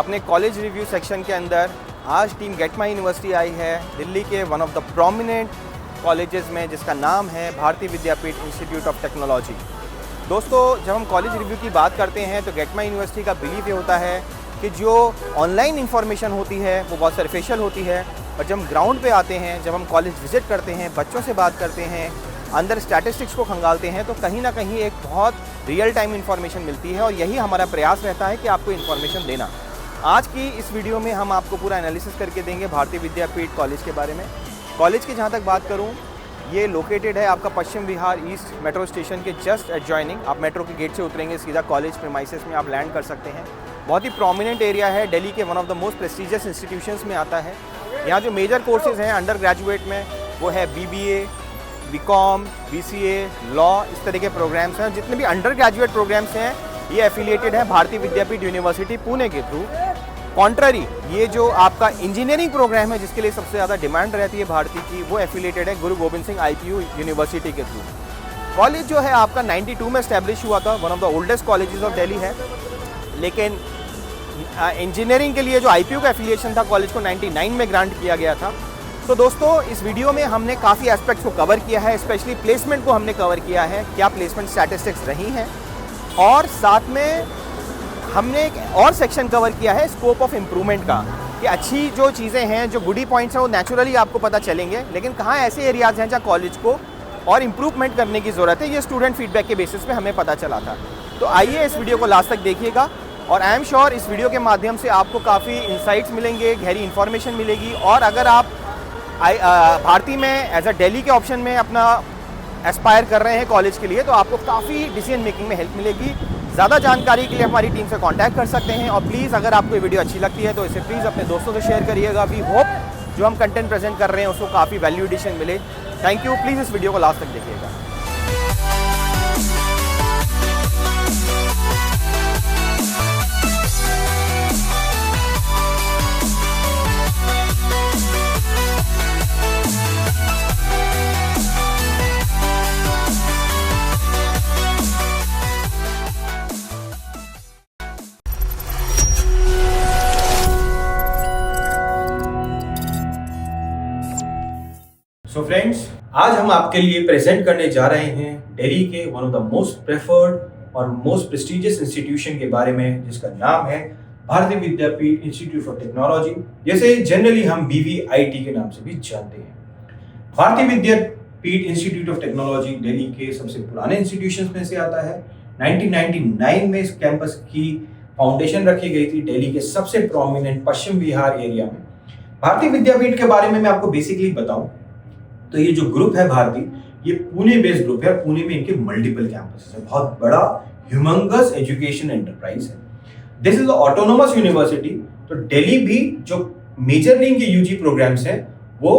अपने college review section के अंदर आज team get my university I है दिल्ली के one of the prominent colleges में, जिसका नाम है भारतीय विद्यापीठ इंस्टीट्यूट ऑफ टेक्नोलॉजी। दोस्तों, जब हम कॉलेज रिव्यू की बात करते हैं तो गेट माई यूनिवर्सिटी का बिलीव ये होता है कि जो ऑनलाइन इन्फॉर्मेशन होती है वो बहुत सरफेशियल होती है, और जब हम ग्राउंड पे आते हैं, जब हम कॉलेज विजिट करते हैं, बच्चों से बात करते हैं, अंदर स्टैटिस्टिक्स को खंगालते हैं, तो कहीं ना कहीं एक बहुत रियल टाइम इन्फॉर्मेशन मिलती है। और यही हमारा प्रयास रहता है कि आपको इन्फॉर्मेशन देना। आज की इस वीडियो में हम आपको पूरा एनालिसिस करके देंगे भारतीय विद्यापीठ कॉलेज के बारे में। कॉलेज की जहाँ तक बात करूँ, ये लोकेटेड है आपका Paschim Vihar east metro station के जस्ट एडजॉइनिंग। आप मेट्रो के गेट से उतरेंगे, सीधा कॉलेज प्रीमाइसेस में आप लैंड कर सकते हैं। बहुत ही प्रोमिनेंट एरिया है, दिल्ली के one of the most prestigious institutions में आता है। यहाँ जो मेजर कोर्सेज हैं अंडर ग्रेजुएट में वो है BBA, BCom, BCA, लॉ, इस तरह के प्रोग्राम्स हैं। जितने भी अंडर ग्रेजुएट प्रोग्राम्स हैं ये एफिलिएटेड है भारतीय विद्यापीठ यूनिवर्सिटी पुणे के थ्रू। कॉन्ट्ररी, ये जो आपका इंजीनियरिंग प्रोग्राम है जिसके लिए सबसे ज़्यादा डिमांड रहती है भारतीय की, वो एफिलिएटेड है गुरु गोविंद सिंह IPU यूनिवर्सिटी के थ्रू। कॉलेज जो है आपका 92 में एस्टैब्लिश हुआ था, one of the oldest colleges of Delhi है। लेकिन इंजीनियरिंग के लिए जो IPU का एफिलिएशन था कॉलेज को 99 में ग्रांट किया गया था। तो दोस्तों, इस वीडियो में हमने काफ़ी एस्पेक्ट्स को कवर किया है, स्पेशली प्लेसमेंट को हमने कवर किया है, क्या प्लेसमेंट स्टैटिस्टिक्स रही हैं, और साथ में हमने एक और सेक्शन कवर किया है स्कोप ऑफ इम्प्रूवमेंट का, कि अच्छी जो चीज़ें हैं, जो गुडी पॉइंट्स हैं, वो नेचुरली आपको पता चलेंगे, लेकिन कहाँ ऐसे एरियाज़ हैं जहाँ कॉलेज को और इम्प्रूवमेंट करने की ज़रूरत है। ये स्टूडेंट फीडबैक के बेसिस पे हमें पता चला था। तो आइए इस वीडियो को लास्ट तक देखिएगा, और आई एम श्योर इस वीडियो के माध्यम से आपको काफ़ी इंसाइट्स मिलेंगे, गहरी इन्फॉर्मेशन मिलेगी। और अगर आप भारतीय में एज अ दिल्ली के ऑप्शन में अपना एस्पायर कर रहे हैं कॉलेज के लिए, तो आपको काफ़ी डिसीजन मेकिंग में हेल्प मिलेगी। ज़्यादा जानकारी के लिए हमारी टीम से कांटेक्ट कर सकते हैं। और प्लीज़, अगर आपको ये वीडियो अच्छी लगती है तो इसे प्लीज़ अपने दोस्तों से शेयर करिएगा। वी होप जो हम कंटेंट प्रेजेंट कर रहे हैं उसको काफ़ी वैल्यू एडिशन मिले। Thank you. प्लीज़ इस वीडियो को लास्ट तक देखिएगा। सो फ्रेंड्स, आज हम आपके लिए प्रेजेंट करने जा रहे हैं दिल्ली के one of the most preferred और मोस्ट प्रेस्टिजियस इंस्टीट्यूशन के बारे में, जिसका नाम है भारतीय विद्यापीठ इंस्टीट्यूट ऑफ टेक्नोलॉजी, जैसे जनरली हम BVIT के नाम से भी जानते हैं। भारतीय विद्यापीठ इंस्टीट्यूट ऑफ टेक्नोलॉजी दिल्ली के सबसे पुराने इंस्टीट्यूशंस में से आता है। 1999 में इस कैंपस की फाउंडेशन रखी गई थी दिल्ली के सबसे प्रोमिनेंट पश्चिम विहार एरिया में। भारतीय विद्यापीठ के बारे में मैं आपको बेसिकली बताऊं तो ये जो ग्रुप है भारतीय, ये पुणे बेस्ड ग्रुप है। पुणे में इनके मल्टीपल कैंपसेस है, बहुत बड़ा ह्यूमंगस एजुकेशन एंटरप्राइज है। This is autonomous university. तो दिल्ली भी जो मेजरली इनके UG प्रोग्राम्स हैं वो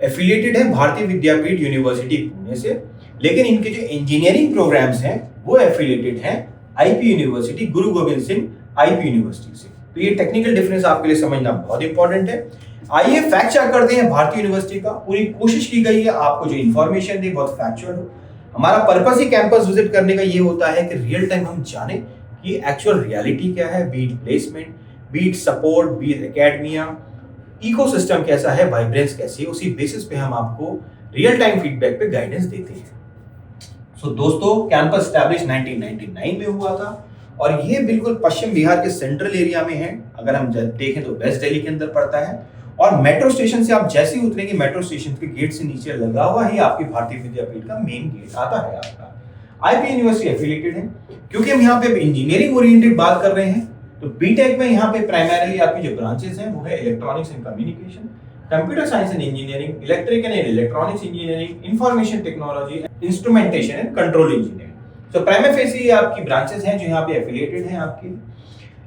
एफिलिएटेड है भारतीय विद्यापीठ यूनिवर्सिटी पुणे से, लेकिन इनके जो इंजीनियरिंग प्रोग्राम्स हैं वो एफिलिएटेड हैं IPU यूनिवर्सिटी, गुरु गोविंद सिंह IPU यूनिवर्सिटी से। तो ये टेक्निकल डिफरेंस आपके लिए समझना बहुत इंपॉर्टेंट है। आइए फैक्ट चेक करते हैं भारतीय यूनिवर्सिटी का। पूरी कोशिश की गई है आपको जो इन्फॉर्मेशन दे बहुत फैक्चुअल हो। हमारा पर्पस ही कैंपस विजिट करने का ये होता है कि रियल टाइम हम जाने कि एक्चुअल रियलिटी क्या है, be it placement, be it support, be it academia, ecosystem कैसा है, वाइब्रेंस कैसी है, उसी बेसिस पे हम आपको रियल टाइम फीडबैक पे गाइडेंस देते हैं। सो दोस्तों, कैंपस एस्टैब्लिश 1999 में हुआ था, और ये बिल्कुल पश्चिम बिहार के सेंट्रल एरिया में है। अगर हम देखें तो वेस्ट दिल्ली के अंदर पड़ता है, और मेट्रो स्टेशन से आप जैसे ही उतरेंगे, मेट्रो स्टेशन के गेट से नीचे लगा हुआ ही आपकी भारतीय विद्यापीठ का मेन गेट आता है। आपका IPU यूनिवर्सिटी एफिलिएटेड है। क्योंकि हम यहाँ पे इंजीनियरिंग ओरिएंटेड बात कर रहे हैं, तो बीटेक में यहाँ पे प्राइमरीली आपकी जो ब्रांचेस हैं वो है electronics and communication, computer science and engineering, electrical and electronics engineering, information technology, instrumentation and control engineering. So primary facie आपकी ब्रांचेस हैं जो यहाँ पे एफिलिएटेड हैं आपकी।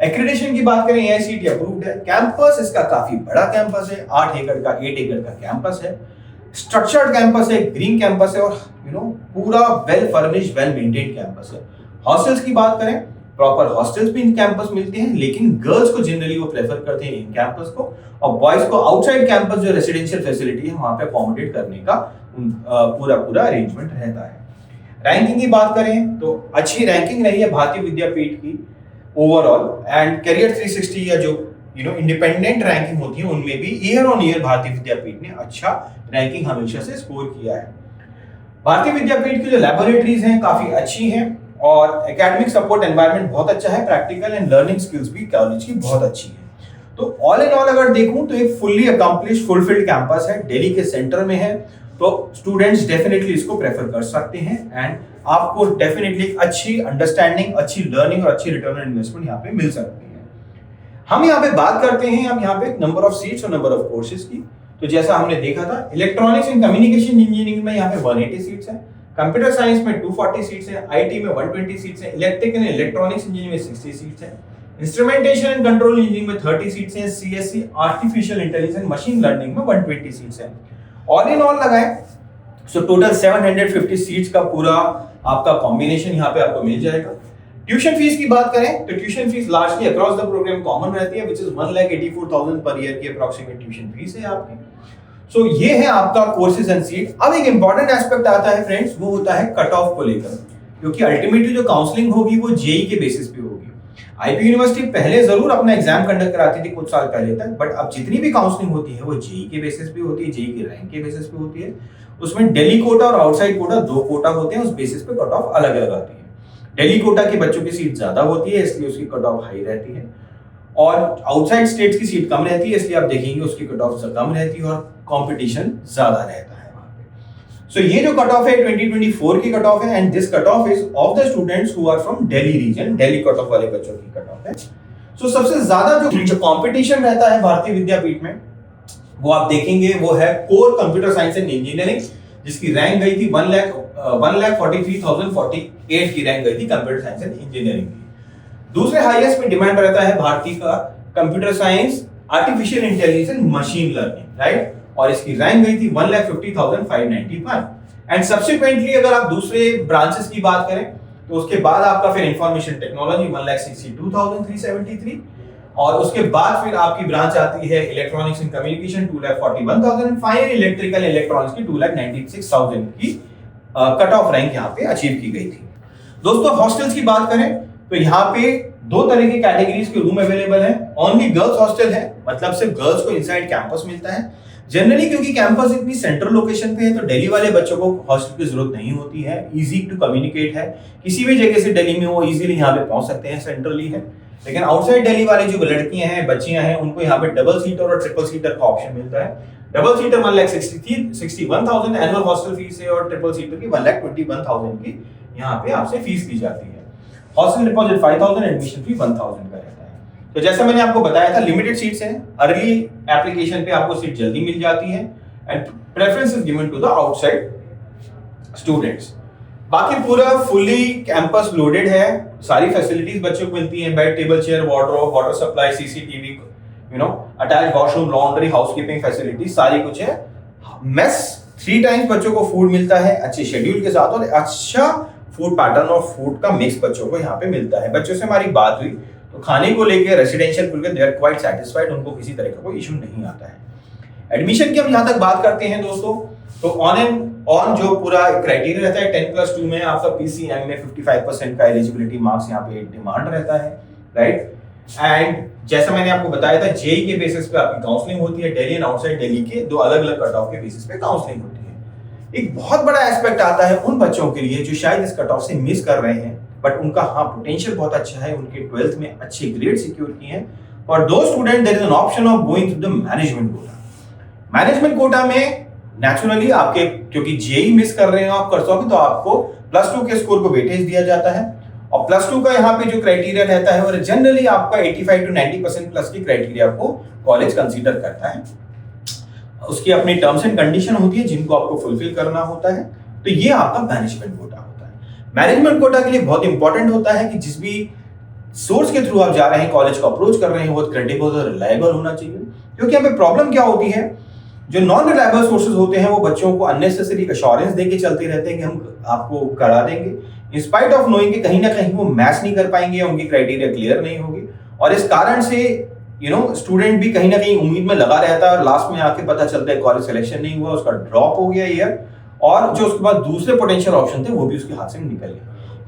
एक्रेडिटेशन की बात करें, AICTE अप्रूव्ड है। कैंपस इसका काफी बड़ा कैंपस है, 8 एकड़ का 8 एकड़ का कैंपस है। स्ट्रक्चर्ड कैंपस है, ग्रीन कैंपस है, और पूरा well furnished, well maintained campus है। हॉस्टल्स की बात करें, प्रॉपर हॉस्टल्स भी इन कैंपस मिलते हैं, लेकिन गर्ल्स को जनरली वो प्रेफर करते हैं इन कैंपस को, और बॉयज को आउटसाइड कैंपस जो रेसिडेंशियल फैसिलिटी है वहां पे अकोमोडेट करने का पूरा अरेंजमेंट रहता है। रैंकिंग की बात करें तो अच्छी रैंकिंग रही है भारतीय विद्यापीठ की ओवरऑल, एंड करियर 360 या जो इंडिपेंडेंट रैंकिंग होती है उनमें भी ईयर ऑन ईयर भारतीय विद्यापीठ ने अच्छा रैंकिंग हमेशा से स्कोर किया है। भारतीय विद्यापीठ की जो लैबोरेटरीज हैं काफी अच्छी हैं और एकेडमिक सपोर्ट एनवायरनमेंट बहुत अच्छा है, प्रैक्टिकल एंड लर्निंग स्किल्स भी कॉलेज की बहुत अच्छी है। तो ऑल इन ऑल अगर देखूं तो एक फुल्ली अकम्प्लिश्ड फुलफिल्ड कैंपस है, दिल्ली के सेंटर में है, तो स्टूडेंट्स डेफिनेटली इसको प्रेफर कर सकते हैं एंड आपको डेफिनेटली अच्छी अंडरस्टैंडिंग, अच्छी लर्निंग और अच्छी रिटर्न ऑन इन्वेस्टमेंट यहाँ पे मिल सकती है। हम यहाँ पे बात करते हैं हम यहाँ पे नंबर ऑफ सीट्स और नंबर ऑफ कोर्सेज की। तो जैसा हमने देखा था इलेक्ट्रॉनिक्स एंड कम्युनिकेशन इंजीनियरिंग में यहाँ पे 180 सीट्स हैं, कंप्यूटर साइंस में 240 सीट्स हैं, आईटी में 120 सीट्स हैं, इलेक्ट्रिकल एंड इलेक्ट्रॉनिक्स इंजीनियरिंग में 60 सीट्स हैं, इंस्ट्रूमेंटेशन एंड कंट्रोल इंजीनियरिंग में 30 सीट्स हैं, CSC artificial intelligence machine learning में 120 सीट्स हैं। ऑल इन ऑल लगाए सो टोटल 750 सीट्स का पूरा आपका कॉम्बिनेशन यहाँ पे आपको मिल जाएगा। ट्यूशन फीस की बात करें तो tuition fees largely across the programme common रहती है, व्हिच इज 1,84,000 पर ईयर की अप्रॉक्सीमेट ट्यूशन फीस है आपकी। सो ये है आपका कोर्सेज एंड सीट। अब एक इंपॉर्टेंट एस्पेक्ट आता है फ्रेंड्स, वो होता है कट ऑफ को लेकर, क्योंकि अल्टीमेटली जो काउंसलिंग होगी वो जेई के बेसिस पे होगी। आईपी यूनिवर्सिटी पहले जरूर अपना एग्जाम कंडक्ट कराती थी कुछ साल पहले तक, बट अब जितनी भी काउंसलिंग होती है वो जेई के बेसिस पे होती है, जेई की रैंक के बेसिस पे होती है। उसमें दिल्ली कोटा और आउटसाइड कोटा 2 कोटा होते हैं, उस बेसिस पे कट ऑफ अलग अलग आती है। दिल्ली कोटा के बच्चों की सीट ज्यादा होती है इसलिए उसकी कट ऑफ हाई रहती है, और आउटसाइड स्टेट्स की सीट कम रहती है इसलिए आप देखेंगे उसकी कट ऑफ कम रहती है और कंपटीशन ज्यादा रहता है वहां पे। सो ये जो कट ऑफ है 2024 की कट ऑफ है and this cut off is of the students who are from Delhi region, Delhi cut off वाले बच्चों की कट ऑफ है। सो सबसे ज्यादा जो कंपटीशन रहता है भारतीय विद्यापीठ में वो आप देखेंगे वो है core computer science and engineering, जिसकी रैंक गई थी 1,43,048 की रैंक गई थी कंप्यूटर साइंस एंड इंजीनियरिंग की। दूसरे हाईएस्ट पे डिमांड रहता है भारतीय का computer science artificial intelligence machine learning, right, और इसकी रैंक गई थी 1,50,591 एंड सब्सिक्वेंटली अगर आप दूसरे ब्रांचेस की बात करें तो उसके बाद आपका फिर इंफॉर्मेशन टेक्नोलॉजी 1,62,373 और उसके बाद फिर आपकी ब्रांच आती है electronics and communication 2,41,000 and final electrical electronics की 2,96,000 की कट ऑफ रैंक यहाँ पे अचीव की गई थी। दोस्तों हॉस्टल्स की बात करें तो यहाँ पे 2 तरह की कैटेगरीज के रूम अवेलेबल है। ओनली गर्ल्स हॉस्टल है, मतलब सिर्फ गर्ल्स को इनसाइड कैंपस मिलता है। जनरली क्योंकि कैंपस इतनी सेंट्रल लोकेशन पे है तो दिल्ली वाले बच्चों को हॉस्टल की जरूरत नहीं होती है, इजी टू कम्युनिकेट है, किसी भी जगह से दिल्ली में वो इजीली यहाँ पे पहुंच सकते हैं, सेंट्रली है। लेकिन आउटसाइड दिल्ली वाली जो लड़कियां हैं, बच्चियां हैं, उनको यहाँ पे डबल सीटर और ट्रिपल सीटर का ऑप्शन मिलता है। Double seater 1,61,000 annual hostel fees है और ट्रिपल सीटर की 1,21,000 की यहाँ पे आपसे फीस ली जाती है। हॉस्टल डिपॉजिट 5,000, एडमिशन फी 1,000 का रहता है। तो जैसा मैंने आपको बताया था लिमिटेड सीट्स हैं, अर्ली एप्लीकेशन पे आपको सीट जल्दी मिल जाती है and preference is given to the outside students. बाकी पूरा फुली कैंपस लोडेड है, सारी फैसिलिटीज बच्चों को मिलती हैं, bed, table, chair, wardrobe, water supply, CCTV, attach washroom, laundry, housekeeping facilities सारी कुछ है। मेस 3 टाइम्स बच्चों को फूड मिलता है अच्छे शेड्यूल के साथ और अच्छा फूड पैटर्न और फूड का मिक्स बच्चों को यहाँ पे मिलता है। बच्चों से हमारी बात हुई तो खाने को लेकर रेसिडेंशियल खुलकर दे आर क्वाइट सेटिस्फाइड, उनको किसी तरह का कोई इशू नहीं आता है। एडमिशन की हम यहाँ तक बात करते हैं दोस्तों तो ऑन जो पूरा क्राइटेरिया रहता है 10+2 में आपका पीसीएम में 55% का एलिजिबिलिटी मार्क्स यहाँ पे डिमांड रहता है, राइट। एंड जैसा मैंने आपको बताया था जेई के बेसिस पे आपकी काउंसलिंग होती है, दिल्ली एंड आउटसाइड दिल्ली के 2 अलग अलग कट ऑफ के बेसिस पे काउंसलिंग होती है। एक बहुत बड़ा एस्पेक्ट आता है उन बच्चों के लिए जो शायद इस कट ऑफ से मिस कर रहे हैं बट उनका पोटेंशियल बहुत अच्छा है, उनके 12th में अच्छे ग्रेड सिक्योर किए हैं। For those student there is an option of going to the management quota. Management quota में नेचुरली आपके क्योंकि जेई मिस कर रहे हो आप कर सकोगे तो आपको +2 के स्कोर को वेटेज दिया जाता है और +2 का यहाँ पे जो क्राइटेरिया रहता है और जनरली आपका 85 to 90% प्लस की क्राइटेरिया को कॉलेज कंसीडर करता है। उसकी अपनी टर्म्स एंड कंडीशन होती है जिनको आपको फुलफिल करना होता है। तो ये आपका मैनेजमेंट कोटा होता है। मैनेजमेंट कोटा के लिए बहुत इंपॉर्टेंट होता है कि जिस भी सोर्स के थ्रू आप जा रहे हैं कॉलेज को अप्रोच कर रहे हैं वो क्रेडिबल और रिलायबल होना चाहिए। क्योंकि यहाँ पे प्रॉब्लम क्या होती है, जो नॉन रिलायबल सोर्सेज होते हैं वो बच्चों को अननेसेसरी अश्योरेंस देके चलते रहते हैं कि हम आपको करा देंगे, इन स्पाइट ऑफ नोइंग कि कहीं ना कहीं वो मैच नहीं कर पाएंगे, उनकी क्राइटेरिया क्लियर नहीं होगी और इस कारण से स्टूडेंट भी कहीं ना कहीं उम्मीद में लगा रहता है और लास्ट में आके पता चलता है कॉलेज सिलेक्शन नहीं हुआ, उसका ड्रॉप हो गया ईयर और जो उसके बाद दूसरे पोटेंशियल ऑप्शन थे वो भी उसके हाथ से निकल गए।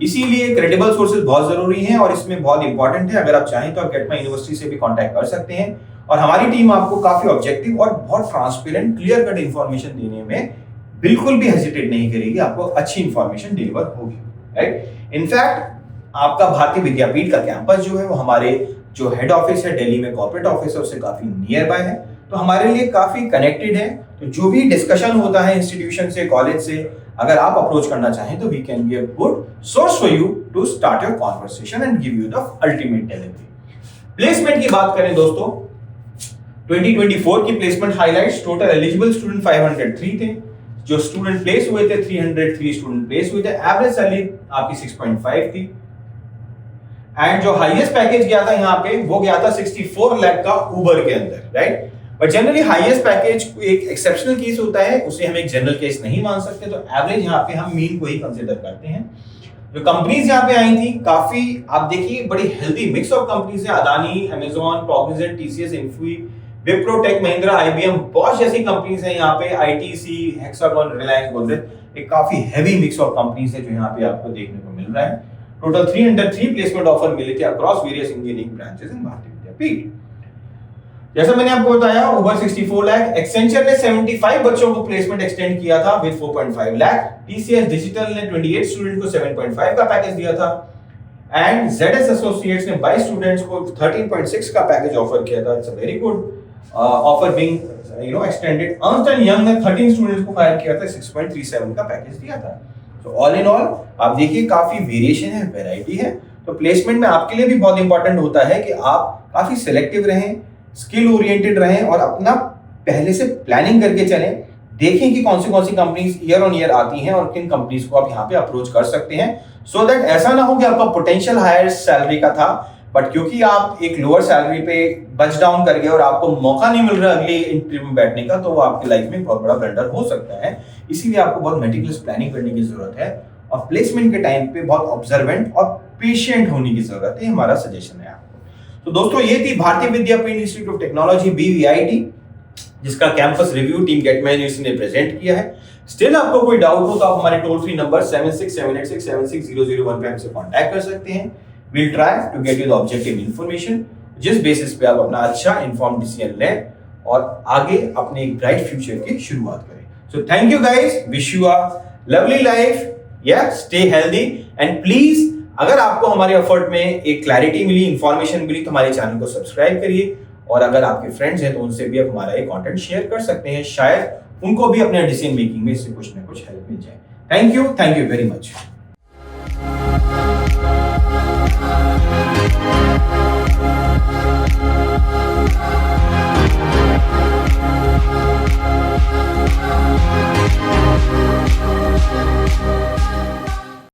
इसीलिए क्रेडिबल सोर्सेज बहुत जरूरी हैं और इसमें बहुत इंपॉर्टेंट है। अगर आप चाहें तो आप गेट माई यूनिवर्सिटी से भी कॉन्टैक्ट कर सकते हैं। और हमारी टीम आपको काफी ऑब्जेक्टिव और बहुत ट्रांसपेरेंट क्लियर कट इंफॉर्मेशन देने में बिल्कुल भी हेजिटेट नहीं करेगी, आपको अच्छी इंफॉर्मेशन डिलीवर होगी, राइट। इनफैक्ट आपका भारतीय विद्यापीठ का कैंपस जो है वो हमारे जो हेड ऑफिस है दिल्ली में, कॉर्पोरेट ऑफिस है, उससे काफी नियर बाय है, तो हमारे लिए काफी कनेक्टेड है। तो जो भी डिस्कशन होता है इंस्टीट्यूशन से, कॉलेज से, अगर आप अप्रोच करना चाहें तो we can be a good source for you to start your conversation and give you the ultimate delivery. Placement की बात करें दोस्तों, 2024 की placement highlights, total eligible student 503 थे, जो स्टूडेंट प्लेस हुए थे 303 स्टूडेंट प्लेस हुए थे, एवरेज सैलरी आपकी 6.5 थी, एंड जो हाईएस्ट पैकेज गया था यहाँ पे वो गया था 64 लाख का उबर के अंदर, right. But generally highest package एक एक्सेप्शनल केस होता है, उसे हम एक जनरल केस नहीं मान सकते, तो एवरेज यहाँ पे हम मीन को ही कंसीडर करते हैं। जो कंपनीज यहाँ पे आई थी काफी, आप देखिए बड़ी हेल्दी मिक्स ऑफ कंपनीज है, Adani, Amazon, Cognizant, TCS, Infy, Wipro, Tech Mahindra, IBM, Bosch जैसी कंपनीज है यहाँ पे, आईटीसी, हेक्सागॉन, रिलायंस, गोदरेज, एक काफी हैवी मिक्स ऑफ कंपनीज है जो यहाँ पे आपको देखने को मिल रहा है। टोटल 303 प्लेसमेंट ऑफर मिले थे across various engineering branches in भारतीय विद्यापीठ। जैसा मैंने आपको बताया, ओवर 64 लाख, एक्सेंचर ने 75 बच्चों को प्लेसमेंट एक्सटेंड किया था विद 4.5 लाख, टीसीएस डिजिटल ने 28 स्टूडेंट को 7.5 का पैकेज दिया था, एंड जेडएस एसोसिएट्स ने 22 स्टूडेंट्स को 13.6 का पैकेज ऑफर किया था। It's a very good offer being extended. Ernst and young ने 13 स्टूडेंट्स को हायर किया था, 6.37 का पैकेज दिया था। तो ऑल इन ऑल आप देखिए काफी वेरिएशन है, वैरायटी है। तो प्लेसमेंट में आपके लिए भी बहुत इंपॉर्टेंट होता है कि आप काफी सिलेक्टिव रहें, स्किल ओरिएंटेड रहें और अपना पहले से प्लानिंग करके चलें। देखें कि कौन सी कंपनीज ईयर ऑन ईयर आती हैं और किन कंपनीज को आप यहाँ पे अप्रोच कर सकते हैं, सो दैट ऐसा ना हो कि आपका पोटेंशियल हायर सैलरी का था बट क्योंकि आप एक लोअर सैलरी पे बच डाउन कर गए और आपको मौका नहीं मिल रहा अगले इंटरव्यू में बैठने का, तो वो आपकी लाइफ में बहुत बड़ा ब्लंडर हो सकता है। इसीलिए आपको बहुत मेटिकुलस प्लानिंग करने की जरूरत है और प्लेसमेंट के टाइम पे बहुत ऑब्जर्वेंट और पेशेंट होने की जरूरत है, हमारा सजेशन है आपको। तो दोस्तों ये थी भारतीय विद्यापीठ इंस्टीट्यूट ऑफ टेक्नोलॉजी BVIT, जिसका कैंपस रिव्यू टीम गेटमैन ने प्रेजेंट किया है। स्टिल आपको कोई डाउट हो तो आप हमारे टोल फ्री नंबर 7678676001 पे हमसे कांटेक्ट कर सकते हैं। We'll try to get you the objective information, जिस बेसिस पे आप अपना अच्छा इन्फॉर्म डिसीजन लें और आगे अपने एक ब्राइट फ्यूचर की शुरुआत करें। So thank you guys, wish you a lovely life, yeah, stay healthy and please अगर आपको हमारे एफर्ट में एक क्लैरिटी मिली, इंफॉर्मेशन मिली तो हमारे चैनल को सब्सक्राइब करिए और अगर आपके फ्रेंड्स हैं तो उनसे भी आप हमारा ये कंटेंट शेयर कर सकते हैं, शायद उनको भी अपने डिसीजन मेकिंग में इससे कुछ ना कुछ हेल्प मिल जाए। Thank you very much.